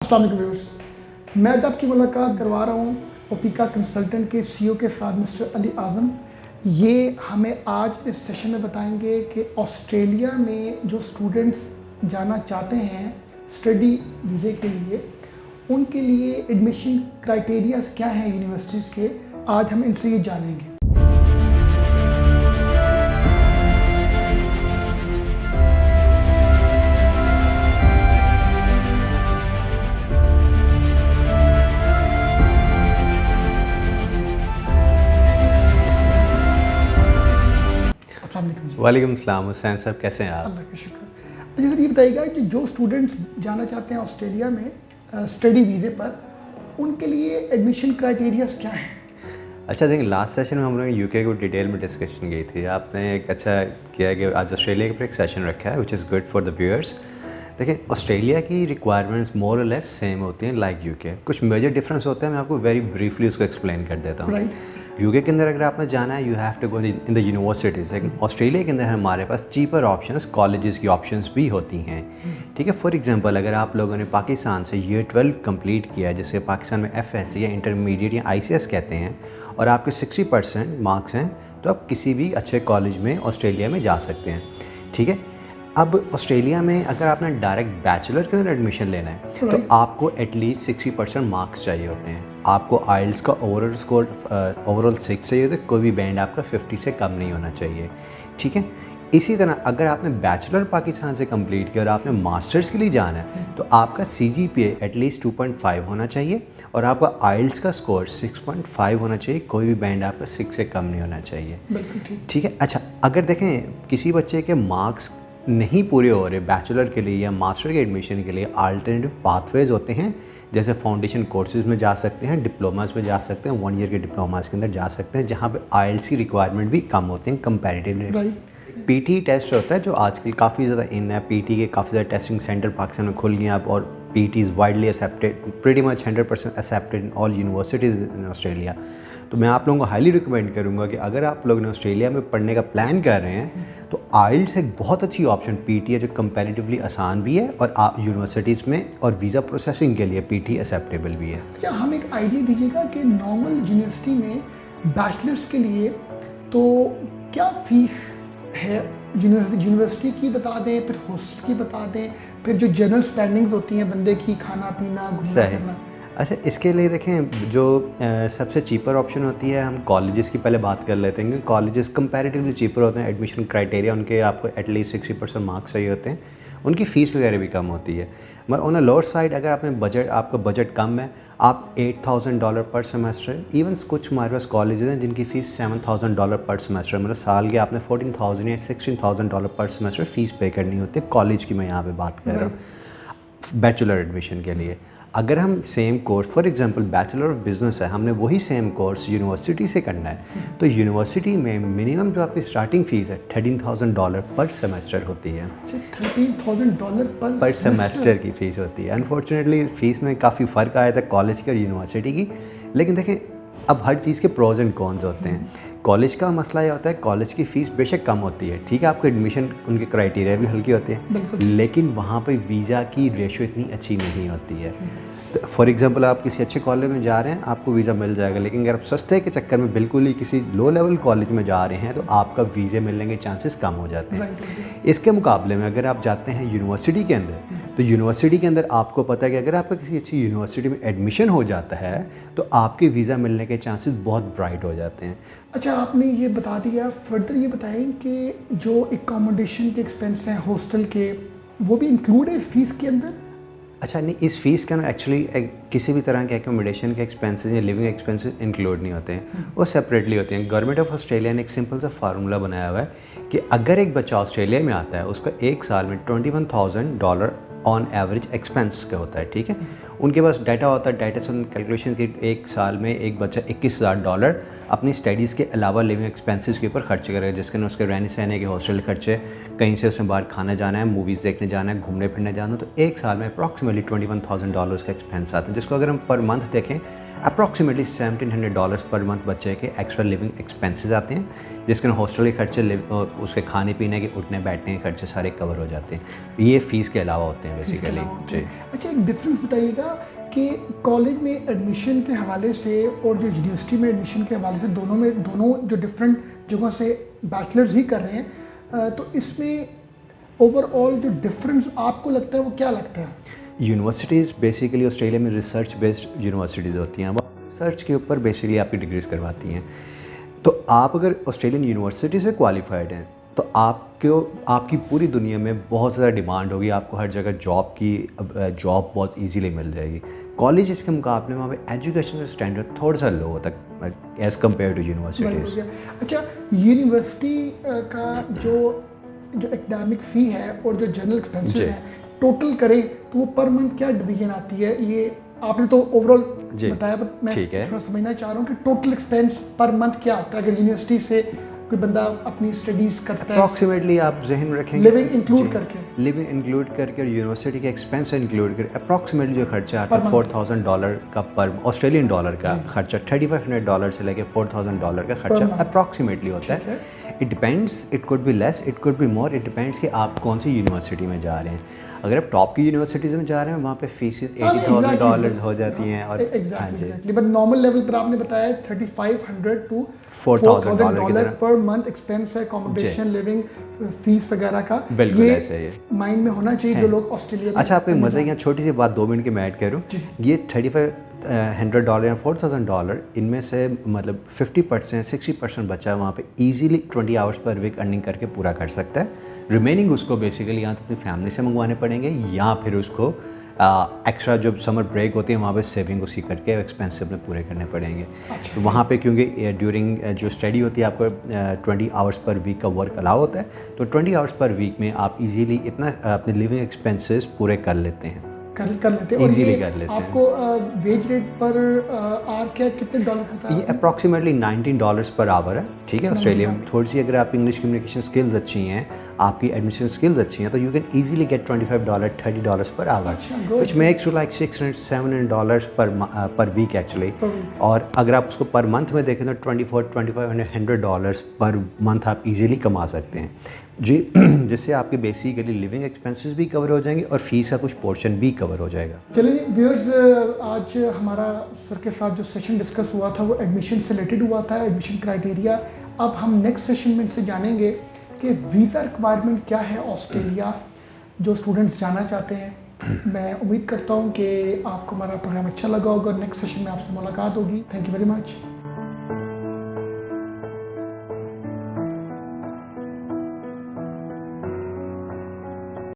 अस्सलाम वालेकुम व्यूअर्स, मैं आज आपकी मुलाकात करवा रहा हूँ ओपिका कंसल्टेंट के सीईओ के साथ मिस्टर अली आज़म। ये हमें आज इस सेशन में बताएंगे कि ऑस्ट्रेलिया में जो स्टूडेंट्स जाना चाहते हैं स्टडी वीज़े के लिए, उनके लिए एडमिशन क्राइटेरियाज़ क्या हैं यूनिवर्सिटीज़ के। आज हम इनसे ये जानेंगे। वालेकुम सलाम हुसैन साहब, कैसे हैं आप? अल्लाह का शुक्र। अच्छा सर, ये बताइएगा कि जो स्टूडेंट्स जाना चाहते हैं ऑस्ट्रेलिया में स्टडी वीज़े पर, उनके लिए एडमिशन क्राइटेरियाज़ क्या हैं? अच्छा देखिए, लास्ट सेशन में हम लोग यूके को डिटेल में डिस्कशन की थी। आपने एक अच्छा किया कि आज ऑस्ट्रेलिया पर एक सेशन रखा है which is good for the viewers. देखिए, ऑस्ट्रेलिया की रिक्वायरमेंट्स मोर और लेस सेम होती हैं लाइक यूके। कुछ मेजर डिफरेंस होता है, मैं आपको वेरी ब्रीफली उसको एक्सप्लेन कर देता हूँ। यूके के अंदर अगर आपने जाना है, you have to go in the universities. लेकिन ऑस्ट्रेलिया के अंदर हमारे पास चीपर ऑप्शंस, कॉलेजेस की ऑप्शंस भी होती हैं। ठीक है, फॉर एग्जांपल अगर आप लोगों ने पाकिस्तान से ईयर 12 कंप्लीट किया है, जिसे पाकिस्तान में एफएससी या इंटरमीडिएट या आईसीएस कहते हैं, और आपके 60% मार्क्स हैं, तो आप किसी भी अच्छे कॉलेज में ऑस्ट्रेलिया में जा सकते हैं। ठीक है, अब ऑस्ट्रेलिया में अगर आपने डायरेक्ट बैचलर के अंदर एडमिशन लेना है तो आपको एटलीस्ट 60% मार्क्स चाहिए होते हैं। आपको आइल्स का ओवरऑल स्कोर ओवरऑल 6 चाहिए होता है, कोई भी बैंड आपका 50 से कम नहीं होना चाहिए। ठीक है, इसी तरह अगर आपने बैचलर पाकिस्तान से कंप्लीट किया और आपने मास्टर्स के लिए जाना है तो आपका CGPA एटलीस्ट 2.5 होना चाहिए और आपका आइल्स का स्कोर 6.5 होना चाहिए, कोई भी बैंड आपका 6 से कम नहीं होना चाहिए। ठीक है। अच्छा, अगर देखें किसी बच्चे के मार्क्स नहीं पूरे हो रहे बैचलर के लिए या मास्टर के एडमिशन के लिए, अल्टरनेटिव पाथवेज होते हैं, जैसे फाउंडेशन कोर्सेज में जा सकते हैं, डिप्लोमास में जा सकते हैं, 1 ईयर के डिप्लोमास के अंदर जा सकते हैं, जहाँ पे आइल्स की रिक्वायरमेंट भी कम होते हैं कंपैरेटिवली। पीटी टेस्ट होता है जो आजकल काफ़ी ज़्यादा इन है। पीटी के काफ़ी ज़्यादा टेस्टिंग सेंटर पाकिस्तान में खुल गए हैं अब, और PT is widely accepted, pretty much 100% accepted in all universities in Australia. तो मैं आप लोगों को हाईली रिकमेंड करूँगा कि अगर आप लोग ने ऑस्ट्रेलिया में पढ़ने का प्लान कर रहे हैं तो आइल्स एक बहुत अच्छी ऑप्शन पीटी है, जो कंपैरेटिवली आसान भी है, और आप यूनिवर्सिटीज़ में और वीज़ा प्रोसेसिंग के लिए पीटी एक्सेप्टेबल भी है। क्या हम एक आइडिया दीजिएगा कि नॉर्मल यूनिवर्सिटी में बैचलर्स के लिए तो क्या फ़ीस है यूनिवर्सिटी की बता दें, फिर हॉस्टल की बता दें, फिर जो जनरल स्पेंडिंग्स होती हैं बंदे की, खाना पीना घूमना फिरना। अच्छा, इसके लिए देखें जो सबसे चीपर ऑप्शन होती है, हम कॉलेजेस की पहले बात कर लेते हैं। कॉलेजेस कंपैरेटिवली चीपर होते हैं, एडमिशन क्राइटेरिया उनके आपको एटलीस्ट 60% मार्क्स चाहिए होते हैं, उनकी फ़ीस वगैरह भी कम होती है। मगर ऑन अ लोअर साइड अगर आपका बजट कम है, आप $8,000 पर सेमेस्टर, इवन कुछ हमारे पास कॉलेजेस हैं जिनकी फ़ीस $7,000 पर सेमेस्टर, मतलब साल के आपने $14,000 या $16,000 पर सेमेस्टर फ़ीस पे करनी होती है कॉलेज की। मैं यहाँ पे बात कर रहा हूँ बैचलर एडमिशन के लिए। अगर हम same course, for example bachelor of business है, हमने वही सेम कोर्स यूनिवर्सिटी से करना है, तो यूनिवर्सिटी में मिनिमम जो आपकी स्टार्टिंग फ़ीस है $13,000 पर सेमेस्टर होती है। $13,000 पर सेमेस्टर की फ़ीस होती है। अनफॉर्चुनेटली फ़ीस में काफ़ी फ़र्क आया था कॉलेज की और यूनिवर्सिटी की, लेकिन देखें अब हर चीज़ के प्रोज एंड कॉन्स होते हैं। कॉलेज का मसला ये होता है, कॉलेज की फ़ीस बेशक कम होती है, ठीक है, आपको एडमिशन उनके क्राइटेरिया भी हल्की होते हैं, लेकिन वहाँ पे वीज़ा की रेशो इतनी अच्छी नहीं होती है। तो फॉर एग्जांपल आप किसी अच्छे कॉलेज में जा रहे हैं, आपको वीज़ा मिल जाएगा, लेकिन अगर आप सस्ते के चक्कर में बिल्कुल ही किसी लो लेवल कॉलेज में जा रहे हैं तो आपका वीज़े मिलने के चांसेस कम हो जाते हैं। इसके मुकाबले में अगर आप जाते हैं यूनिवर्सिटी के अंदर, तो यूनिवर्सिटी के अंदर आपको पता है कि अगर आपका किसी अच्छी यूनिवर्सिटी में एडमिशन हो जाता है तो आपके वीज़ा मिलने के चांसेस बहुत ब्राइट हो जाते हैं। अच्छा, आपने ये बता दिया, फर्दर ये बताएं कि जो एकोमोडेशन के एक्सपेंस हैं हॉस्टल के, वो भी इंक्लूड है इस फीस के अंदर? अच्छा नहीं, इस फीस के अंदर एक्चुअली किसी भी तरह के एकोमोडेशन के एक्सपेंसेस या लिविंग एक्सपेंसेस इंक्लूड नहीं होते हैं, वो सेपरेटली होते हैं। गवर्नमेंट ऑफ ऑस्ट्रेलिया ने एक सिंपल सा फार्मूला बनाया हुआ है कि अगर एक बच्चा ऑस्ट्रेलिया में आता है, उसका एक साल में $21,000 ऑन एवरेज एक्सपेंस का होता है। ठीक है, उनके पास डाटा होता है, डाटा से कैलकुलेशन की एक साल में एक बच्चा $21,000 अपनी स्टडीज़ के अलावा लिविंग एक्सपेंसेस के ऊपर खर्च करेगा, जिसके अंदर उसके रहने सहने के हॉस्टल खर्चे, कहीं से उसमें बाहर खाना जाना है, मूवीज़ देखने जाना है, घूमने फिरने जाना है, तो एक साल में अप्रॉक्सीमेटली $21,000 का एक्सपेंस आता है, जिसको अगर हम पर मंथ देखें अप्रॉक्सीमेटली $1,700 पर मंथ बच्चे के एक्स्ट्रा लिविंग एक्सपेंसेस आते हैं, जिसके हॉस्टल के खर्चे, उसके खाने पीने के, उठने बैठने के खर्चे सारे कवर हो जाते हैं। ये फ़ीस के अलावा होते हैं बेसिकली। अच्छा, एक डिफरेंस बताइएगा कि कॉलेज में एडमिशन के हवाले से और जो यूनिवर्सिटी में एडमिशन के हवाले से दोनों जो डिफरेंट जगहों से बैचलर्स ही कर रहे हैं, तो इसमें ओवरऑल जो डिफरेंस आपको लगता है वो क्या लगता है? यूनिवर्सिटीज़ बेसिकली ऑस्ट्रेलिया में रिसर्च बेस्ड यूनिवर्सिटीज़ होती हैं, वो रिसर्च के ऊपर बेसिकली आपकी डिग्रीज करवाती हैं। तो आप अगर ऑस्ट्रेलियन यूनिवर्सिटी से क्वालिफाइड हैं तो आपकी पूरी दुनिया में बहुत ज़्यादा डिमांड होगी, आपको हर जगह जॉब बहुत इजीली मिल जाएगी। कॉलेज के मुकाबले में वहाँ पे एजुकेशन स्टैंडर्ड थोड़ा सा लो होता है एज़ कम्पेयर टू यूनिवर्सिटीज़। अच्छा, यूनिवर्सिटी का जो एकेडमिक फ़ी है और जो जनरल एक्सपेंसेस है टोटल करें तो वो पर मंथ क्या डिवीजन आती है? ये आपने तो ओवरऑल बताया, बट मैं थोड़ा समझना चाह रहा हूँ कि टोटल एक्सपेंस पर मंथ क्या आता है अगर यूनिवर्सिटी से कोई बंदा अपनी स्टडीज़ करता है? अप्रॉक्सीमेटली आप जहन रखेंगे लिविंग इंक्लूड करके और यूनिवर्सिटी के एक्सपेंस इंक्लूड करके अप्रॉक्सीमेटली जो खर्चा आता है $4,000 का पर ऑस्ट्रेलियन डॉलर का खर्चा, $3,500 से लेके $4,000 का खर्चा अप्रॉक्सीमेटली होता है। It depends, it could be less, it could be more, it depends कि आप कौन सी यूनिवर्सिटी में जा रहे हैं। अगर आप टॉप की यूनिवर्सिटीज़ में जा रहे हैं वहाँ पे फीसेस $80,000 हो जाती हैं। और एग्जैक्टली, बट नॉर्मल लेवल पर आपने बताया $3,500 to $4,000 पर मंथ एक्सपेंस है, अकोमोडेशन, लिविंग, फीस वगैरह का। बिल्कुल ऐसे ही माइंड में होना चाहिए जो लोग ऑस्ट्रेलिया में। अच्छा, आपको मज़े की छोटी सी बात 2 मिनट की मैं ऐड करूँ, ये $3,500 या $4,000 इनमें से मतलब 50% 60% बचा वहाँ पे easily 20 hours per week earning करके पूरा कर सकता है। रिमेनिंग उसको बेसिकली या तो अपनी फैमिली से मंगवाने पड़ेंगे या फिर उसको एक्स्ट्रा जो समर ब्रेक होती है वहाँ पे सेविंग उसी करके एक्सपेंस अपने पूरे करने पड़ेंगे। तो वहाँ पे क्योंकि ड्यूरिंग जो स्टडी होती है आपको 20 आवर्स पर वीक का वर्क अलाउ होता है, तो 20 आवर्स पर वीक में आप इजीली इतना अपने लिविंग एक्सपेंसेस पूरे कर लेते हैं। कर लेते हैं। और ये आपको वेज रेट पर आवर क्या कितने डॉलर्स होता है? ये अप्रॉक्सीमेटली $19 पर आवर है, ठीक है। ऑस्ट्रेलिया में थोड़ी सी अगर आप इंग्लिश कम्युनिकेशन स्किल्स अच्छी हैं, आपकी एडमिशन स्किल्स अच्छी हैं, तो you can easily get $25 $30 per hour, which makes to like $600-700 per week actually. और अगर आप उसको पर मंथ में देखें तो $2,400-$2,500 पर मंथ आप इजीली कमा सकते हैं जी, जिससे आपके बेसिकली लिविंग एक्सपेंसेस भी कवर हो जाएंगे और फीस का कुछ पोर्शन भी कवर हो जाएगा। चलिए व्यूअर्स, आज हमारा सर के साथ जो सेशन डिस्कस हुआ था वो एडमिशन से रिलेटेड हुआ था, एडमिशन क्राइटेरिया। अब हम नेक्स्ट सेशन में इनसे जानेंगे कि वीज़ा रिक्वायरमेंट क्या है ऑस्ट्रेलिया, जो स्टूडेंट्स जाना चाहते हैं। मैं उम्मीद करता हूँ कि आपको हमारा प्रोग्राम अच्छा लगा होगा। नेक्स्ट सेशन में आपसे मुलाकात होगी। Thank you very much.